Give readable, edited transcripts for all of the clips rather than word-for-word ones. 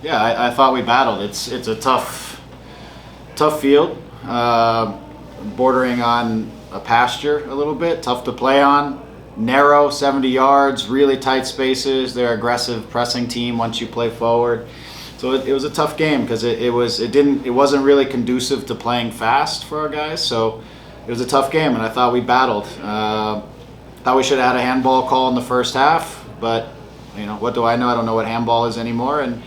Yeah, I thought we battled. It's a tough field, bordering on a pasture a little bit, tough to play on. Narrow, 70 yards, really tight spaces. They're aggressive pressing team once you play forward. So it was a tough game because it wasn't really conducive to playing fast for our guys. So it was a tough game, and I thought we battled. Thought we should have had a handball call in the first half, but what do I know? I don't know what handball is anymore, and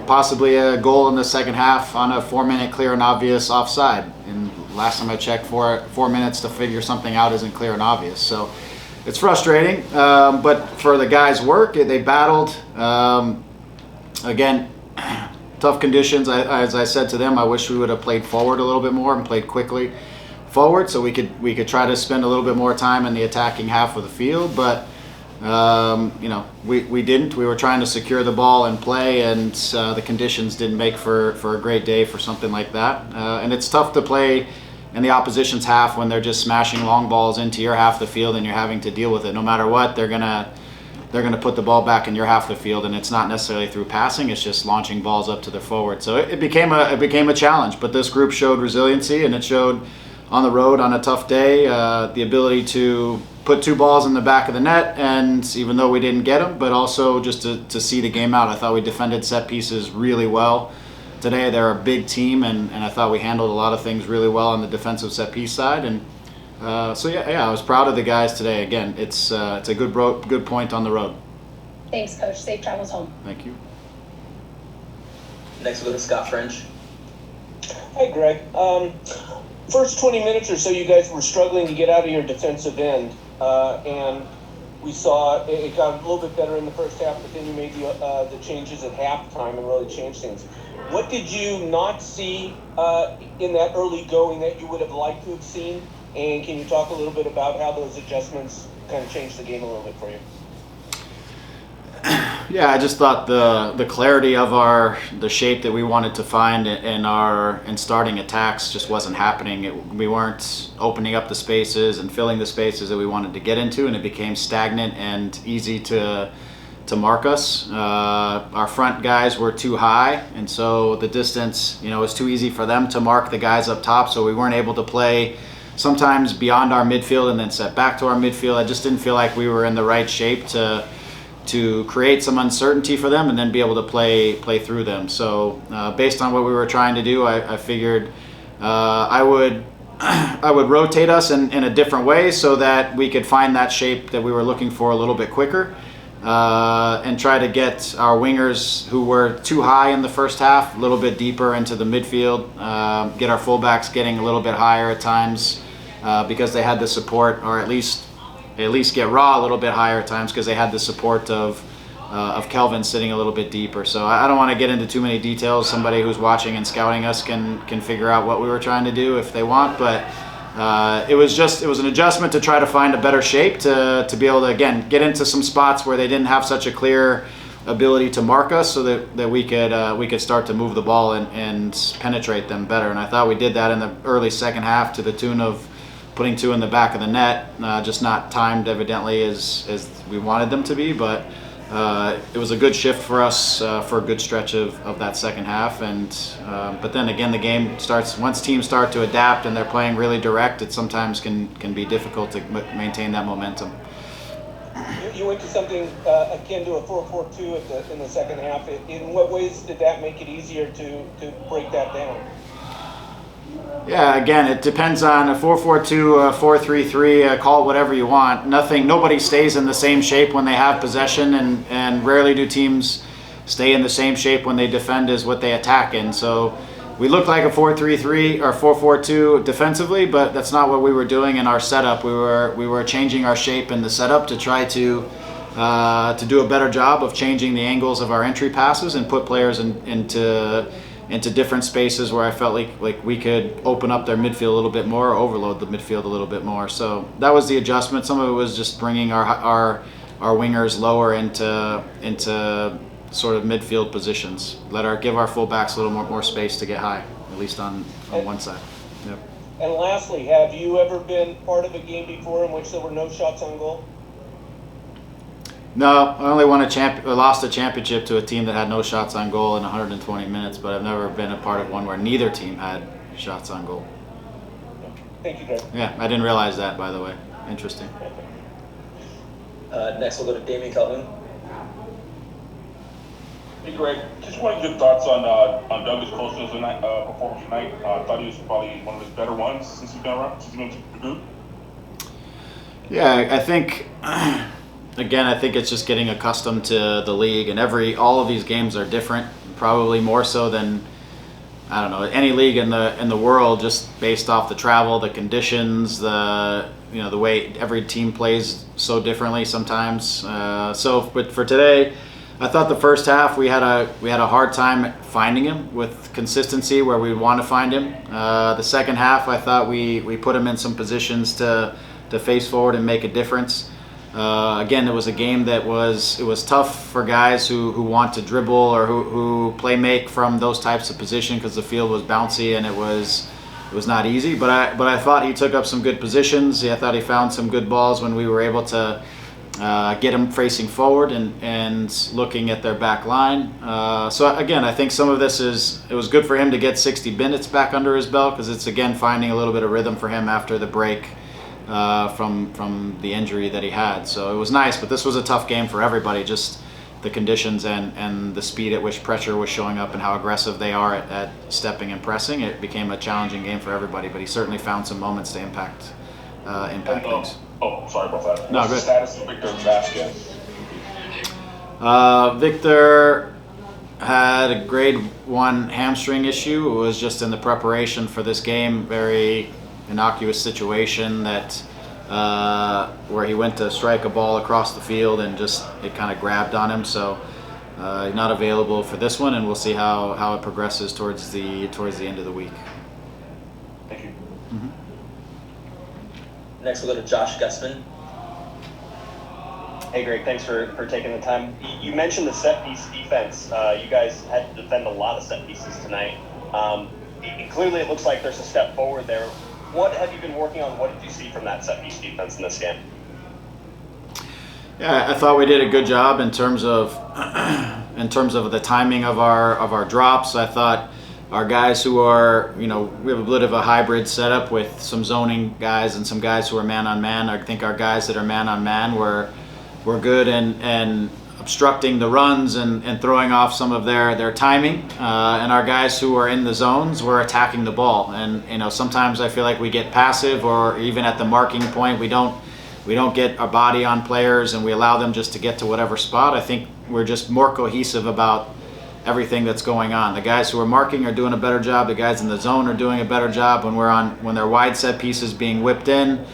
possibly a goal in the second half on a 4-minute clear and obvious offside. And last time I checked, 4 minutes to figure something out isn't clear and obvious. So it's frustrating, but for the guys' work, they battled. Again, tough conditions. As I said to them, I wish we would have played forward a little bit more and played quickly forward, so we could try to spend a little bit more time in the attacking half of the field. But we didn't. We were trying to secure the ball and play, and the conditions didn't make for a great day for something like that. And it's tough to play in the opposition's half when they're just smashing long balls into your half of the field, and you're having to deal with it. No matter what, they're gonna put the ball back in your half of the field, and it's not necessarily through passing. It's just launching balls up to the forward. So it became a challenge. But this group showed resiliency, and it showed on the road on a tough day the ability to put 2 balls in the back of the net, and even though we didn't get them, but also just to see the game out. I thought we defended set pieces really well today. They're a big team, and I thought we handled a lot of things really well on the defensive set piece side. And so I was proud of the guys today. Again, it's a good point on the road. Thanks, Coach. Safe travels home. Thank you. Next we'll go to Scott French. Hi, Greg. First 20 minutes or so, you guys were struggling to get out of your defensive end, and we saw it got a little bit better in the first half, but then you made the changes at halftime and really changed things. What did you not see in that early going that you would have liked to have seen? And can you talk a little bit about how those adjustments kind of changed the game a little bit for you? Yeah, I just thought the clarity of the shape that we wanted to find in starting attacks just wasn't happening. We weren't opening up the spaces and filling the spaces that we wanted to get into, and it became stagnant and easy to mark us. Our front guys were too high, and so the distance, was too easy for them to mark the guys up top, so we weren't able to play sometimes beyond our midfield and then set back to our midfield. I just didn't feel like we were in the right shape to create some uncertainty for them and then be able to play through them. So based on what we were trying to do, I figured I would rotate us in a different way so that we could find that shape that we were looking for a little bit quicker, and try to get our wingers who were too high in the first half a little bit deeper into the midfield, get our fullbacks getting a little bit higher at times because they had the support, or at least get Raw a little bit higher at times because they had the support of Kelvin sitting a little bit deeper. So I don't want to get into too many details. Somebody who's watching and scouting us can figure out what we were trying to do if they want, but it was an adjustment to try to find a better shape to be able to, again, get into some spots where they didn't have such a clear ability to mark us, so that we could start to move the ball and penetrate them better. And I thought we did that in the early second half to the tune of putting 2 in the back of the net, just not timed evidently as we wanted them to be, but it was a good shift for us for a good stretch of that second half. And but then again, the game starts, once teams start to adapt and they're playing really direct, it sometimes can be difficult to maintain that momentum. You went to something akin to a 4-4-2 in the second half. In what ways did that make it easier to break that down? Yeah, again, it depends on a 4-4-2, a 4-3-3, call it whatever you want. Nobody stays in the same shape when they have possession, and rarely do teams stay in the same shape when they defend as what they attack in. So we looked like a 4-3-3 or 4-4-2 defensively, but that's not what we were doing in our setup. We were changing our shape in the setup to try to do a better job of changing the angles of our entry passes and put players into different spaces where I felt like we could open up their midfield a little bit more, or overload the midfield a little bit more. So that was the adjustment. Some of it was just bringing our wingers lower into sort of midfield positions. Give our fullbacks a little more space to get high, at least on one side. Yep. And lastly, have you ever been part of a game before in which there were no shots on goal? No, I only lost a championship to a team that had no shots on goal in 120 minutes, but I've never been a part of one where neither team had shots on goal. Thank you, Greg. Yeah, I didn't realize that, by the way. Interesting. Next, we'll go to Damien Calhoun. Hey Greg, just wanted your thoughts on Douglas Costa's performance tonight. I thought he was probably one of his better ones since he's been around, since he's been to Purdue. Yeah, I think again, I think it's just getting accustomed to the league, and all of these games are different, probably more so than I don't know any league in the world, just based off the travel, the conditions, the way every team plays so differently sometimes. But for today, I thought the first half we had a hard time finding him with consistency where we want to find him. The second half, I thought we put him in some positions to face forward and make a difference. Again, it was a game that was tough for guys who want to dribble or who play make from those types of position because the field was bouncy and it was not easy. But I thought he took up some good positions. I thought he found some good balls when we were able to get him facing forward and looking at their back line. So again, I think some of this it was good for him to get 60 minutes back under his belt because it's again finding a little bit of rhythm for him after the break from the injury that he had. So it was nice, but this was a tough game for everybody, just the conditions and the speed at which pressure was showing up and how aggressive they are at stepping and pressing. It became a challenging game for everybody, but he certainly found some moments to impact things. Oh, sorry about that. No, What's the good. status of Victor Vasquez? Victor had a grade 1 hamstring issue. It was just in the preparation for this game, very innocuous situation that where he went to strike a ball across the field and just it kind of grabbed on him. So not available for this one, and we'll see how it progresses towards the end of the week. Thank you. Next, we'll go to Josh Gussman. Hey Greg, thanks for taking the time. You mentioned the set piece defense. You guys had to defend a lot of set pieces tonight. Clearly it looks like there's a step forward there. What have you been working on? What did you see from that set piece defense in this game? Yeah, I thought we did a good job in terms of the timing of our drops. I thought our guys who are, we have a bit of a hybrid setup with some zoning guys and some guys who are man on man. I think our guys that are man on man were good and obstructing the runs and throwing off some of their timing. And our guys who are in the zones were attacking the ball. And sometimes I feel like we get passive, or even at the marking point we don't get our body on players and we allow them just to get to whatever spot. I think we're just more cohesive about everything that's going on. The guys who are marking are doing a better job. The guys in the zone are doing a better job. When they're wide set pieces being whipped in,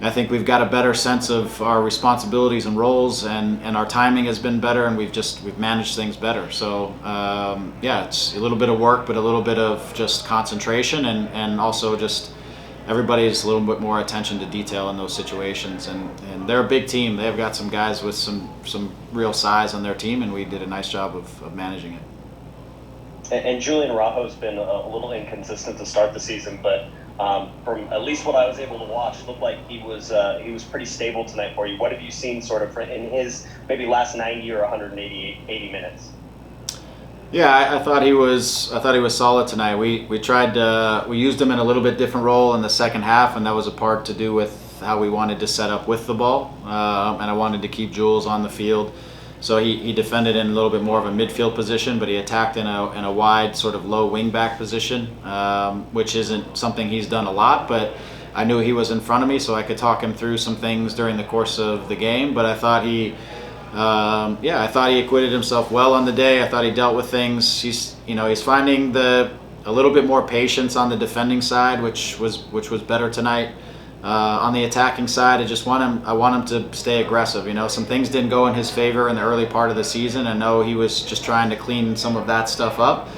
I think we've got a better sense of our responsibilities and roles, and our timing has been better, and we've managed things better. So it's a little bit of work, but a little bit of just concentration, and also just everybody's a little bit more attention to detail in those situations. And they're a big team. They've got some guys with some real size on their team, and we did a nice job of managing it. And Julian Rajo's been a little inconsistent to start the season, but from at least what I was able to watch, it looked like he was pretty stable tonight for you. What have you seen sort of in his maybe last 90 or 180 minutes? Yeah, I thought he was solid tonight. We used him in a little bit different role in the second half, and that was a part to do with how we wanted to set up with the ball, and I wanted to keep Jules on the field. So he defended in a little bit more of a midfield position, but he attacked in a wide sort of low wing back position, which isn't something he's done a lot, but I knew he was in front of me, so I could talk him through some things during the course of the game. But I thought he acquitted himself well on the day. I thought he dealt with things. He's finding a little bit more patience on the defending side, which was better tonight. On the attacking side, I want him to stay aggressive. Some things didn't go in his favor in the early part of the season. I know he was just trying to clean some of that stuff up,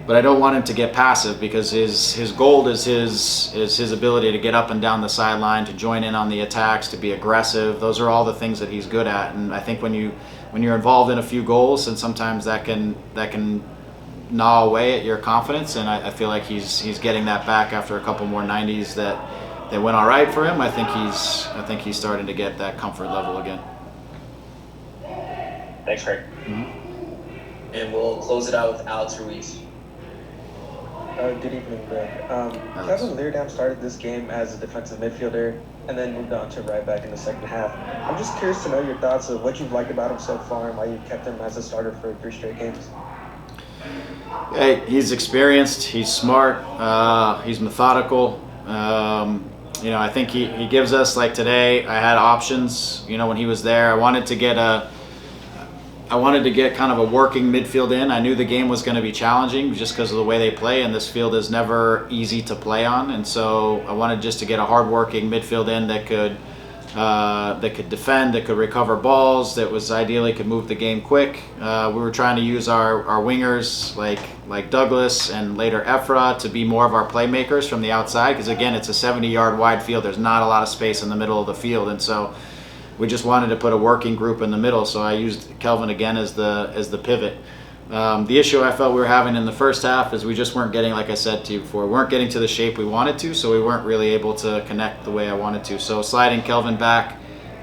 but I don't want him to get passive, because his goal is his ability to get up and down the sideline, to join in on the attacks, to be aggressive. Those are all the things that he's good at, and I think when you're involved in a few goals, and sometimes that can gnaw away at your confidence, and I feel like he's getting that back after a couple more 90s that went all right for him. I think he's starting to get that comfort level again. Thanks, Craig. And we'll close it out with Alex Ruiz. Good evening, Greg. Kevin Leerdam started this game as a defensive midfielder and then moved on to right back in the second half. I'm just curious to know your thoughts of what you've liked about him so far and why you kept him as a starter for 3 straight games. Hey, he's experienced. He's smart. He's methodical. I think he gives us, like today, I had options. When he was there, I wanted to get kind of a working midfield in. I knew the game was going to be challenging just because of the way they play, and this field is never easy to play on. And so I wanted just to get a hard-working midfield in that could defend, that could recover balls, that was ideally could move the game quick. We were trying to use our wingers like Douglas and later Ephra to be more of our playmakers from the outside, because again, it's a 70-yard wide field. There's not a lot of space in the middle of the field, and so we just wanted to put a working group in the middle. So I used Kelvin again as the pivot. The issue I felt we were having in the first half is we just weren't getting, like I said to you before, we weren't getting to the shape we wanted to, so we weren't really able to connect the way I wanted to. So sliding Kelvin back,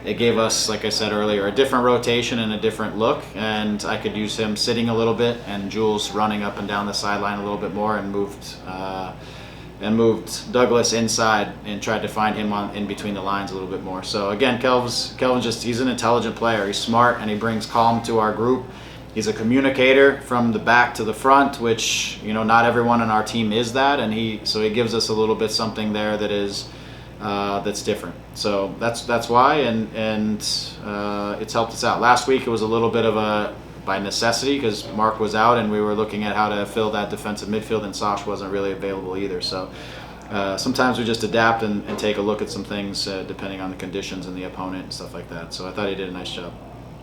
it gave us, like I said earlier, a different rotation and a different look, and I could use him sitting a little bit and Jules running up and down the sideline a little bit more, and moved Douglas inside and tried to find him in between the lines a little bit more. So again, Kelvin he's an intelligent player. He's smart and he brings calm to our group. He's a communicator from the back to the front, which not everyone on our team is that, and he gives us a little bit something there that is that's different. So that's why, and it's helped us out. Last week it was a little bit of by necessity because Mark was out and we were looking at how to fill that defensive midfield, and Sash wasn't really available either. So sometimes we just adapt and take a look at some things depending on the conditions and the opponent and stuff like that. So I thought he did a nice job.